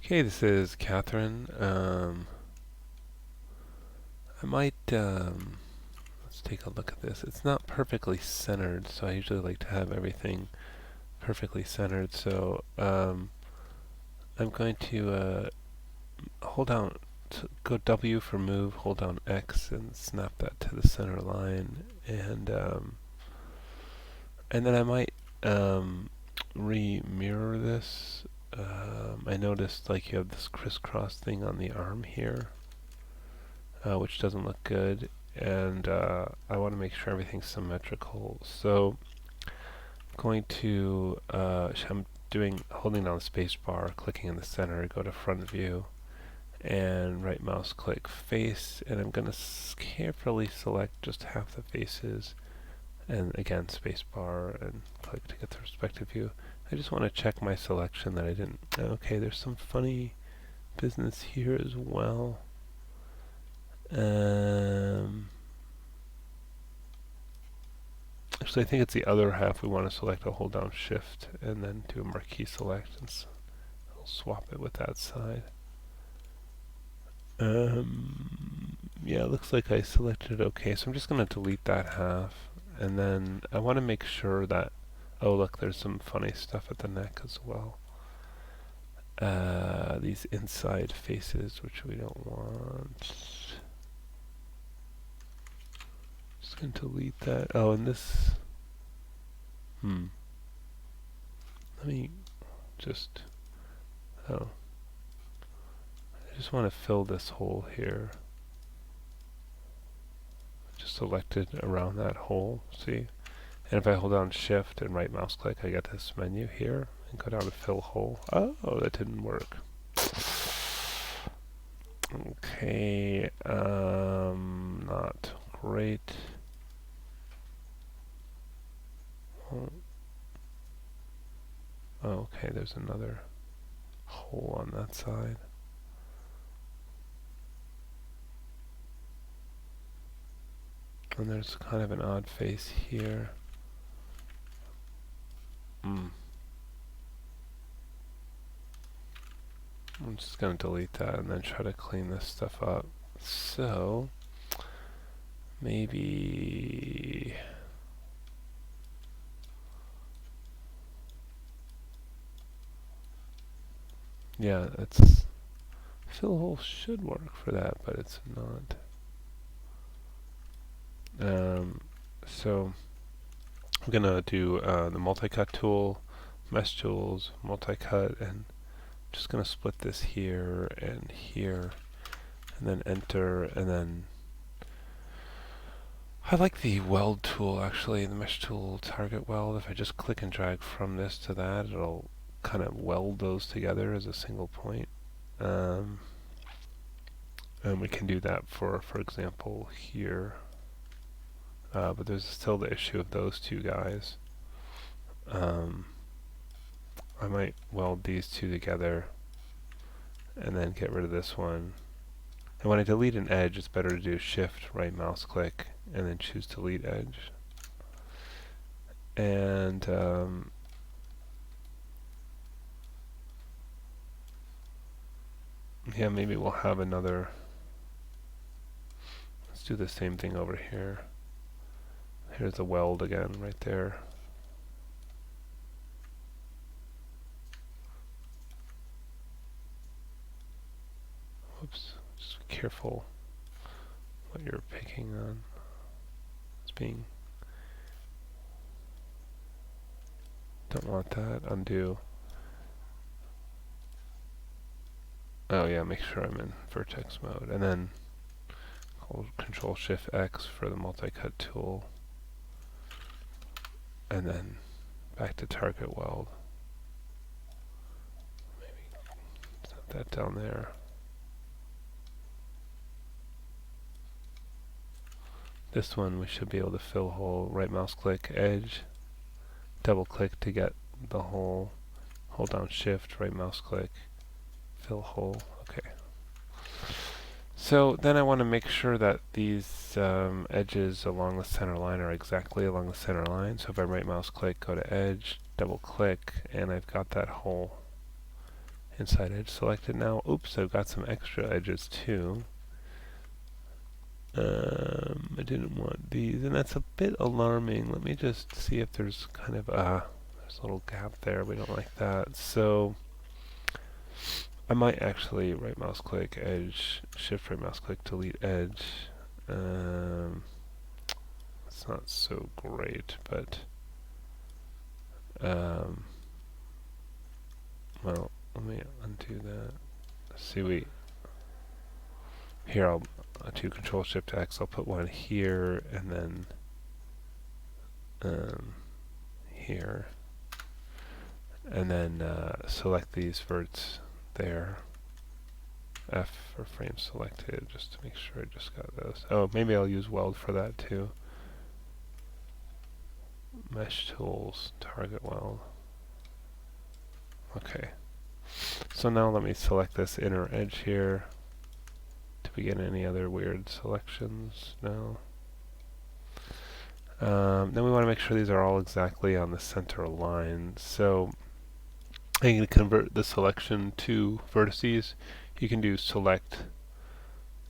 Okay, this is Catherine. I might, let's take a look at this. It's not perfectly centered, so I usually like to have everything perfectly centered. So I'm going to hold down, go W for move, hold down X, and snap that to the center line. And then I might re-mirror this. I noticed like you have this crisscross thing on the arm here. Which doesn't look good, and I want to make sure everything's symmetrical. So I'm going to, I'm holding down the space bar, clicking in the center, go to front view, and right mouse click face, and I'm going to carefully select just half the faces, and again space bar and click to get the perspective view. I just want to check my selection that I didn't, okay, there's some funny business here as well. Actually, I think it's the other half we want to select. I'll hold down Shift and then do a marquee select, and I'll swap it with that side. Yeah, it looks like I selected it okay, so I'm just going to delete that half, and then I want to make sure that, oh look, there's some funny stuff at the neck as well. These inside faces, which we don't want. Just going to delete that. Oh, and this, let me just, oh, I just want to fill this hole here. Just selected around that hole, see? And if I hold down Shift and right mouse click, I get this menu here and go down to fill hole. Oh, that didn't work. Okay, not great. Oh, okay, there's another hole on that side. And there's kind of an odd face here. I'm just going to delete that and then try to clean this stuff up. So, maybe... yeah, it's... fill hole should work for that, but it's not. So I'm gonna do the multi-cut tool, mesh tools, multi-cut, and just gonna split this here, and then enter, and then I like the weld tool actually, the mesh tool target weld. If I just click and drag from this to that, it'll kind of weld those together as a single point. And we can do that for example here. But there's still the issue of those two guys. I might weld these two together and then get rid of this one. And when I delete an edge, it's better to do Shift, right mouse click, and then choose delete edge. And yeah, maybe we'll have another. Let's do the same thing over here. Here's the weld again, right there. Whoops, just be careful what you're picking on. It's being, don't want that, undo. Oh yeah, make sure I'm in vertex mode, and then hold Control Shift X for the multi-cut tool, and then back to target weld. Maybe set that down there. This one we should be able to fill hole, right mouse click, edge, double click to get the hole, hold down Shift, right mouse click, fill hole, okay. So then I want to make sure that these edges along the center line are exactly along the center line. So if I right mouse click, go to edge, double click, and I've got that hole. inside edge selected now. Oops, I've got some extra edges too. I didn't want these, and that's a bit alarming. Let me just see if there's kind of there's a little gap there. We don't like that. So I might actually right mouse click edge, shift right mouse click, delete edge. It's not so great, but well, let me undo that. See, here I'll do Control Shift X. I'll put one here and then here, and then select these verts there. F for frame selected, just to make sure I just got those. Oh, maybe I'll use weld for that too. Mesh tools, target weld. Okay. So now let me select this inner edge here. Do we get any other weird selections? No. Then we want to make sure these are all exactly on the center line. So I'm going to convert the selection to vertices. You can do select,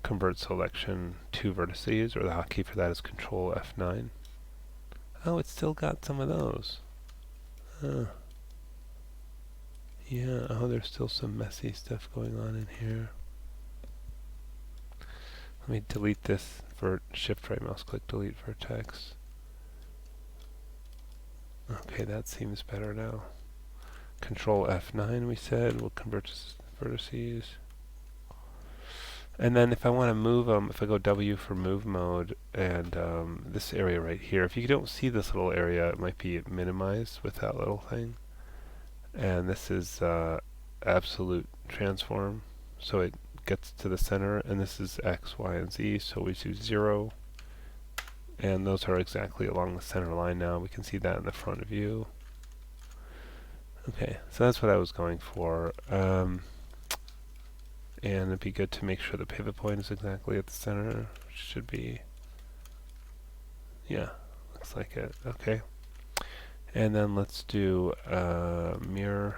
convert selection to vertices, or the hotkey for that is Control F9. Oh, it's still got some of those. Yeah, oh, there's still some messy stuff going on in here. Let me delete this for shift right mouse click, delete vertex. Okay, that seems better now. Control F9 we said, we'll convert to vertices. And then if I want to move them, if I go W for move mode, and this area right here, if you don't see this little area, it might be minimized with that little thing. And this is absolute transform, so it gets to the center, and this is X, Y, and Z, so we choose 0. And those are exactly along the center line now. We can see that in the front view. Okay, so that's what I was going for. And it'd be good to make sure the pivot point is exactly at the center. Which should be, yeah, looks like it. Okay. And then let's do mirror.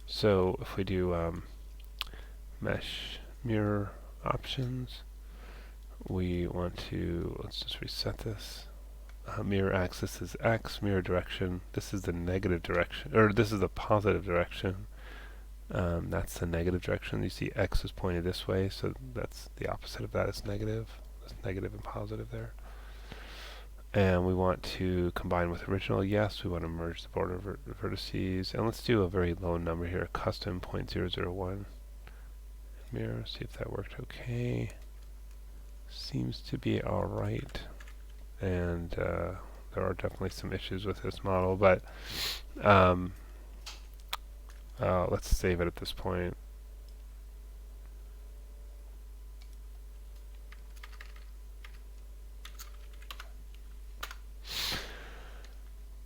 So if we do mesh mirror options, we want to, let's just reset this. Mirror axis is X, mirror direction, this is the negative direction, or this is the positive direction. That's the negative direction. You see X is pointed this way, so that's the opposite of that is negative. That's negative and positive there. And we want to combine with original, yes. We want to merge the border vertices. And let's do a very low number here, custom 0.001. Mirror, see if that worked okay. Seems to be alright. And there are definitely some issues with this model, but let's save it at this point.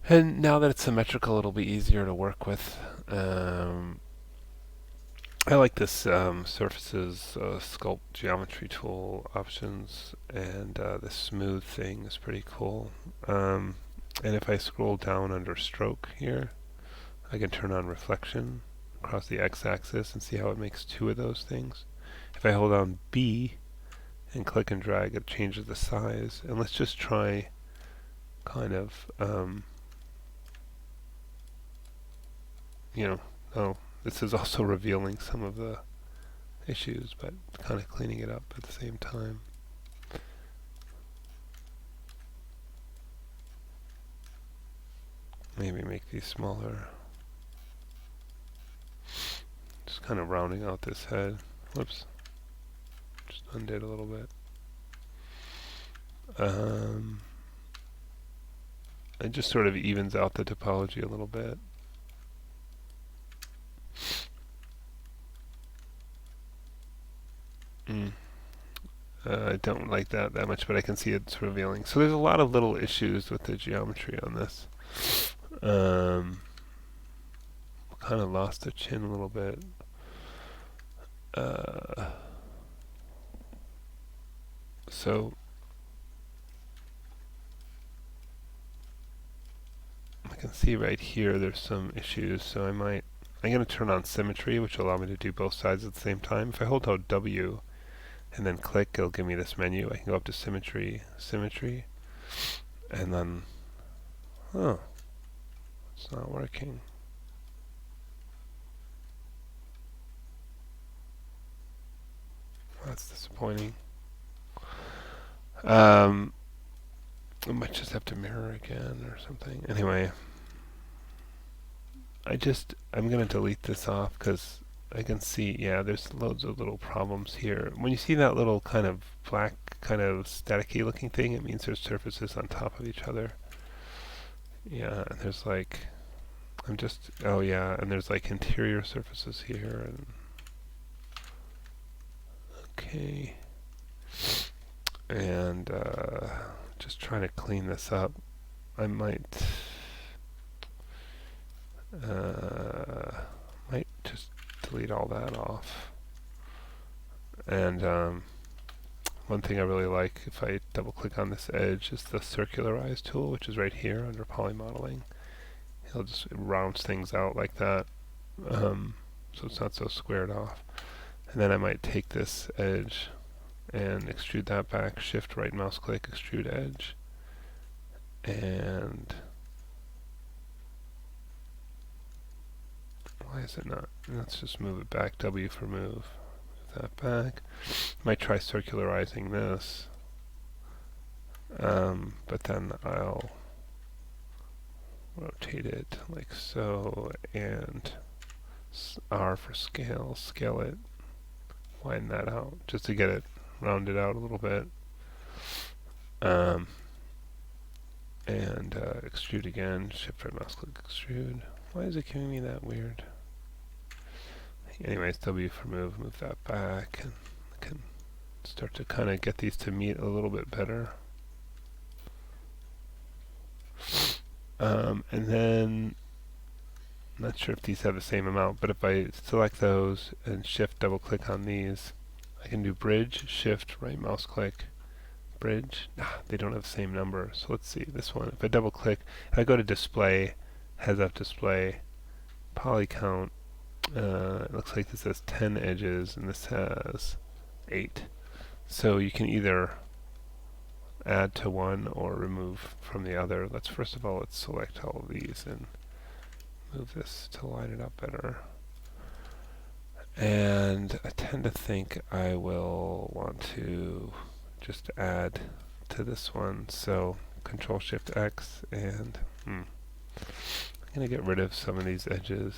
And now that it's symmetrical, it'll be easier to work with. I like this surfaces sculpt geometry tool options, and the smooth thing is pretty cool. And if I scroll down under stroke here, I can turn on reflection across the x-axis and see how it makes two of those things. If I hold down B and click and drag, it changes the size. And let's just try kind of, this is also revealing some of the issues, but kind of cleaning it up at the same time. Maybe make these smaller. Just kind of rounding out this head. Whoops. Just undid a little bit. It just sort of evens out the topology a little bit. I don't like that much, but I can see it's revealing. So there's a lot of little issues with the geometry on this. Kind of lost the chin a little bit. So I can see right here there's some issues, so I might I'm going to turn on symmetry, which will allow me to do both sides at the same time. If I hold down W and then click, it'll give me this menu. I can go up to symmetry, symmetry, and then, oh, it's not working. That's disappointing. I might just have to mirror again or something. Anyway, I'm going to delete this off because I can see, yeah, there's loads of little problems here. When you see that little kind of black, kind of staticky looking thing, it means there's surfaces on top of each other. Yeah, and there's like, oh yeah, and there's like interior surfaces here. And okay. And just trying to clean this up. I might just delete all that off. And one thing I really like, if I double click on this edge, is the circularize tool, which is right here under poly modeling. It'll just rounds things out like that, so it's not so squared off. And then I might take this edge and extrude that back, shift right mouse click, extrude edge, and why is it not? Let's just move it back, W for move. Move that back. Might try circularizing this, but then I'll rotate it like so, and R for scale, scale it, widen that out, just to get it rounded out a little bit. And extrude again, shift right mouse click, extrude. Why is it giving me that weird? Anyways, W for move, move that back, and I can start to kind of get these to meet a little bit better. And then, I'm not sure if these have the same amount, but if I select those and shift double click on these, I can do bridge, shift, right mouse click, bridge. They don't have the same number. So let's see, this one, if I double click, if I go to display, heads up display, poly count, it looks like this has 10 edges and this has 8. So you can either add to one or remove from the other. First of all, let's select all of these and move this to line it up better. And I tend to think I will want to just add to this one. So Control Shift X, and I'm going to get rid of some of these edges.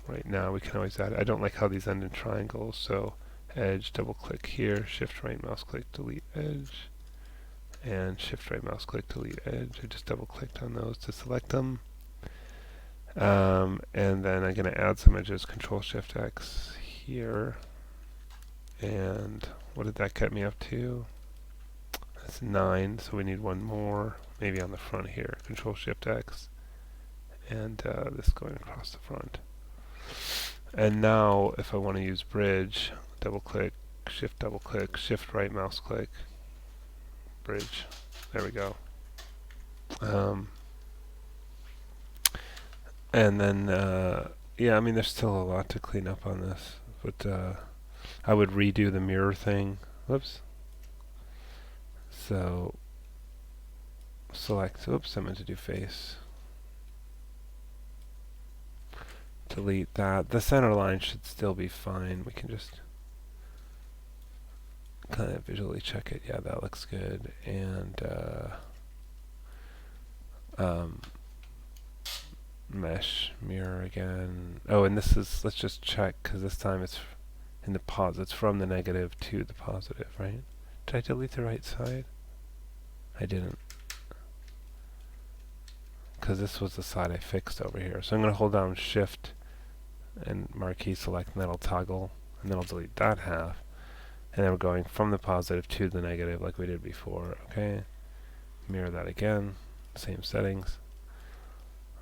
Right now we can always add. I don't like how these end in triangles, so edge, double click here, shift right mouse click, delete edge, and shift right mouse click, delete edge. I just double clicked on those to select them. And then I'm going to add some edges, Control Shift X here. And what did that get me up to? That's 9, so we need one more, maybe on the front here. Control Shift X, and this going across the front. And now, if I want to use bridge, double click, shift right mouse click, bridge. There we go. And then, yeah, I mean, there's still a lot to clean up on this, but I would redo the mirror thing. Whoops. So, select, oops, I meant to do face. Delete that. The center line should still be fine. We can just kind of visually check it. Yeah, that looks good. And mesh mirror again. Oh, and this is, let's just check, because this time it's in the positive. It's from the negative to the positive, right? Did I delete the right side? I didn't, because this was the side I fixed over here. So I'm going to hold down Shift and marquee select, and that'll toggle, and then I'll delete that half. And then we're going from the positive to the negative like we did before. Okay, mirror that again, same settings.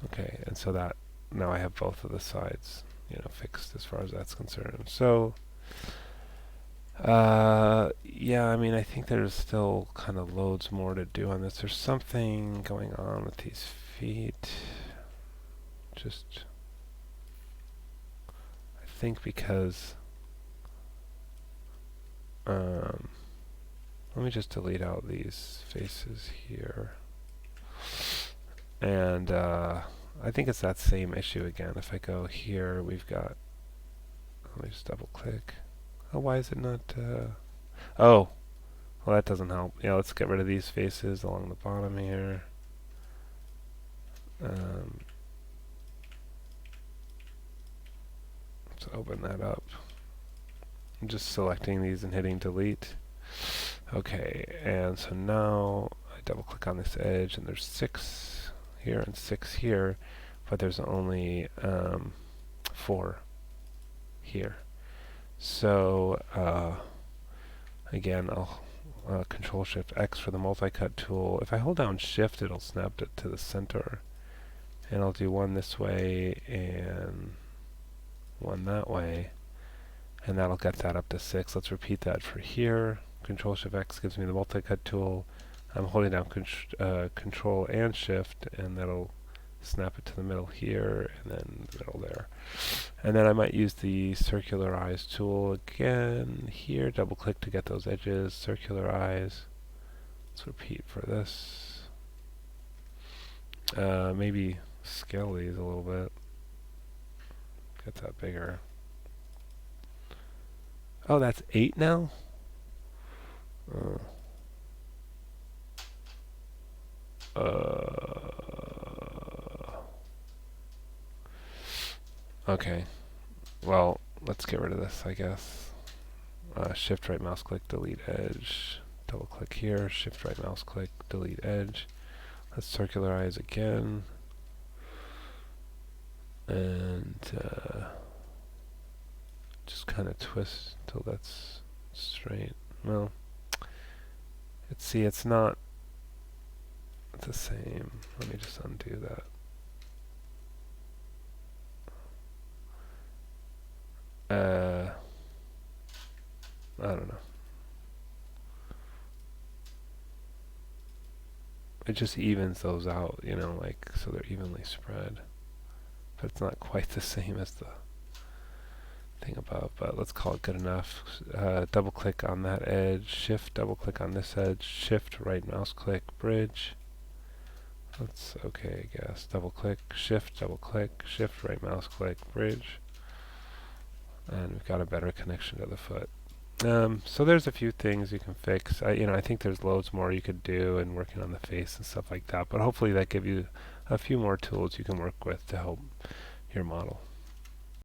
Okay, and so that, now I have both of the sides, fixed as far as that's concerned. So, yeah, I mean, I think there's still kind of loads more to do on this. There's something going on with these feet. Just think because let me just delete out these faces here. And I think it's that same issue again. If I go here, we've got, let me just double click. Oh, why is it not, oh, well that doesn't help. Yeah, let's get rid of these faces along the bottom here. Let's open that up. I'm just selecting these and hitting delete. Okay, and so now I double click on this edge and there's 6 here and 6 here, but there's only 4 here. So again, I'll Control Shift X for the multi-cut tool. If I hold down Shift, it'll snap it to the center, and I'll do one this way and one that way, and that'll get that up to 6. Let's repeat that for here. Control Shift X gives me the multi-cut tool. I'm holding down Control and Shift, and that'll snap it to the middle here, and then the middle there. And then I might use the Circular Eyes tool again here. Double click to get those edges. Circular Eyes. Let's repeat for this. Maybe scale these a little bit. Get that bigger. Oh, that's 8 now? Okay. Well, let's get rid of this, I guess. Shift right mouse click, delete edge. Double click here, shift right mouse click, delete edge. Let's circularize again. And just kind of twist till that's straight. Well, let's see, it's not the same. Let me just undo that. I don't know. It just evens those out, you know, like, so they're evenly spread. But it's not quite the same as the thing above, but let's call it good enough. Double click on that edge, shift, double click on this edge, shift, right mouse click, bridge. That's okay, I guess. Double click, shift, right mouse click, bridge. And we've got a better connection to the foot. So there's a few things you can fix. I think there's loads more you could do in working on the face and stuff like that, but hopefully that gives you a few more tools you can work with to help your model.